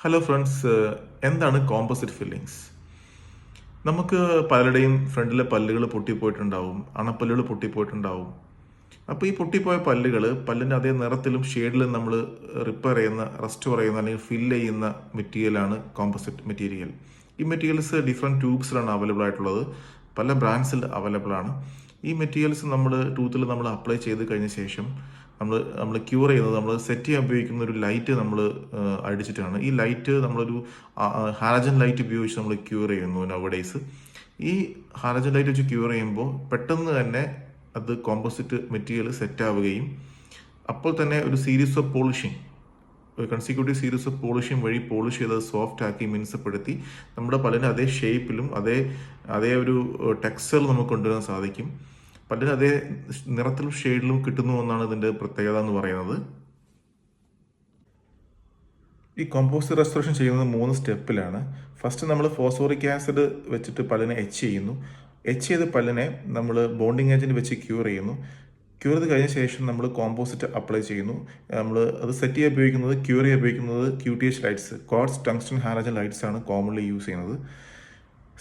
Hello friends, എന്താണ് composite fillings? നമുക്ക് പലരുടെയും ഫ്രണ്ടിലെ പല്ലുകൾ പൊട്ടിപ്പോയിട്ടുണ്ടാവും, അണപ്പല്ലുകൾ പൊട്ടിപ്പോയിട്ടുണ്ടാവും. അപ്പോൾ ഈ പൊട്ടിപ്പോയ പല്ലിൻ്റെ അതേ നിറത്തിലും ഷെയ്ഡിലും നമ്മൾ റിപ്പയർ ചെയ്യുന്ന, റെസ്റ്റോർ ചെയ്യുന്ന അല്ലെങ്കിൽ ഫില്ല് ചെയ്യുന്ന മെറ്റീരിയലാണ് കോമ്പോസിറ്റ് മെറ്റീരിയൽ. ഈ മെറ്റീരിയൽസ് ഡിഫറെൻറ്റ് ട്യൂബ്സിലാണ് അവൈലബിൾ ആയിട്ടുള്ളത്. പല ബ്രാൻഡ്സിൽ അവൈലബിൾ ആണ്. ഈ മെറ്റീരിയൽസ് നമ്മൾ ടൂത്തിൽ നമ്മൾ അപ്ലൈ ചെയ്ത് കഴിഞ്ഞ ശേഷം നമ്മൾ ക്യൂർ ചെയ്യുന്നത്, നമ്മൾ സെറ്റ് ചെയ്യാൻ ഉപയോഗിക്കുന്ന ഒരു ലൈറ്റ് നമ്മൾ അടിച്ചിട്ടാണ്. ഈ ലൈറ്റ് നമ്മളൊരു ഹാലജൻ ലൈറ്റ് ഉപയോഗിച്ച് നമ്മൾ ക്യൂർ ചെയ്യുന്നു നവഡേയ്സ്. ഈ ഹാലജൻ ലൈറ്റ് വെച്ച് ക്യൂർ ചെയ്യുമ്പോൾ പെട്ടെന്ന് തന്നെ അത് കോമ്പോസിറ്റ് മെറ്റീരിയൽ സെറ്റ് ആവുകയും അപ്പോൾ തന്നെ ഒരു സീരീസ് ഓഫ് പോളിഷിങ്, ഒരു കൺസിക്യൂട്ടീവ് സീരീസ് ഓഫ് പോളിഷിങ് വഴി പോളിഷ് ചെയ്ത് സോഫ്റ്റ് ആക്കി മിനുസപ്പെടുത്തി നമ്മുടെ പല്ലിന് അതേ ഷേപ്പിലും അതേ ഒരു ടെക്സ്ചറിൽ നമുക്ക് കൊണ്ടുവരാൻ സാധിക്കും. പല്ലിന് അതേ നിറത്തിലും ഷെയ്ഡിലും കിട്ടുന്നു എന്നാണ് ഇതിൻ്റെ പ്രത്യേകത എന്ന് പറയുന്നത്. ഈ കോമ്പോസിറ്റ് റെസ്റ്റോറേഷൻ ചെയ്യുന്നത് 3 സ്റ്റെപ്പിലാണ്. ഫസ്റ്റ് നമ്മൾ ഫോസ്ഫോറിക് ആസിഡ് വെച്ചിട്ട് പല്ലിനെ എച്ച് ചെയ്യുന്നു. എച്ച് ചെയ്ത് പല്ലിനെ നമ്മൾ ബോണ്ടിങ് ഏജൻറ്റ് വെച്ച് ക്യൂർ ചെയ്യുന്നു. ക്യൂർ ചെയ്ത് കഴിഞ്ഞ ശേഷം നമ്മൾ കോമ്പോസിറ്റ് അപ്ലൈ ചെയ്യുന്നു. നമ്മൾ അത് സെറ്റ് ചെയ്യാൻ ഉപയോഗിക്കുന്നത്, ക്യൂർ ചെയ്യാൻ ഉപയോഗിക്കുന്നത് QTH lights, quartz tungsten halogen lights ആണ് കോമൺലി യൂസ് ചെയ്യുന്നത്.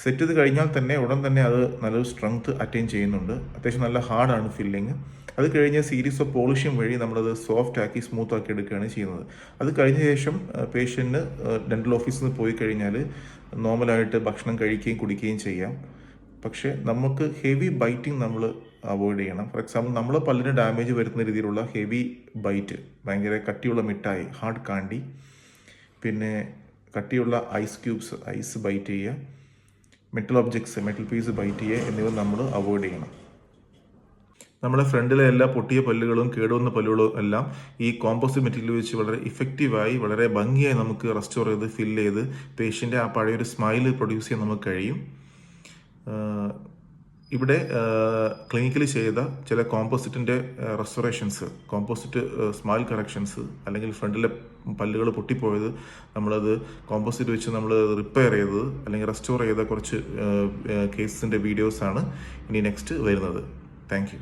സെറ്റ് ചെയ്ത് കഴിഞ്ഞാൽ തന്നെ ഉടൻ തന്നെ അത് നല്ലൊരു സ്ട്രെങ്ത് അറ്റൈൻ ചെയ്യുന്നുണ്ട്. അത്യാവശ്യം നല്ല ഹാർഡാണ് ഫില്ലിങ്. അത് കഴിഞ്ഞ് സീരീസ് ഓഫ് പോളിഷിങ് വഴി നമ്മളത് സോഫ്റ്റ് ആക്കി സ്മൂത്ത് ആക്കി എടുക്കുകയാണ് ചെയ്യുന്നത്. അത് കഴിഞ്ഞ ശേഷം പേഷ്യൻറ്റിന് ഡെൻ്റൽ ഓഫീസിൽ നിന്ന് പോയി കഴിഞ്ഞാൽ നോർമലായിട്ട് ഭക്ഷണം കഴിക്കുകയും കുടിക്കുകയും ചെയ്യാം. പക്ഷേ നമുക്ക് ഹെവി ബൈറ്റിംഗ് നമ്മൾ അവോയ്ഡ് ചെയ്യണം. ഫോർ എക്സാമ്പിൾ നമ്മൾ പല്ലിന് ഡാമേജ് വരുന്ന രീതിയിലുള്ള ഹെവി ബൈറ്റ്, ഭയങ്കര കട്ടിയുള്ള മിഠായി, ഹാർഡ് കാണ്ടി, പിന്നെ കട്ടിയുള്ള ഐസ് ക്യൂബ്സ്, ഐസ് ബൈറ്റ് ചെയ്യുക, metal objects, metal piece bite ചെയ്യുക എന്നിവ നമ്മൾ അവോയ്ഡ് ചെയ്യണം. നമ്മുടെ ഫ്രണ്ടിലെ എല്ലാ പൊട്ടിയ പല്ലുകളും കേടുവന്ന പല്ലുകളും എല്ലാം ഈ കോമ്പോസിറ്റ് മെറ്റീരിയൽ വെച്ച് വളരെ ഇഫക്റ്റീവായി, വളരെ ഭംഗിയായി നമുക്ക് റെസ്റ്റോർ ചെയ്ത് ഫില്ല് ചെയ്ത് പേഷ്യൻ്റെ ആ പഴയൊരു സ്മൈൽ പ്രൊഡ്യൂസ് ചെയ്യാൻ നമുക്ക് കഴിയും. ഇവിടെ ക്ലിനിക്കലി ചെയ്ത ചില കോമ്പോസിറ്റിൻ്റെ റെസ്റ്റോറേഷൻസ്, കോമ്പോസിറ്റ് സ്മൈൽ കറക്ഷൻസ്, അല്ലെങ്കിൽ ഫ്രണ്ടിലെ പല്ലുകൾ പൊട്ടിപ്പോയത് നമ്മളത് കോമ്പോസിറ്റ് വെച്ച് നമ്മൾ റിപ്പയർ ചെയ്തത് അല്ലെങ്കിൽ റെസ്റ്റോർ ചെയ്ത കുറച്ച് കേസിൻ്റെ വീഡിയോസാണ് ഇനി നെക്സ്റ്റ് വരുന്നത്. Thank you.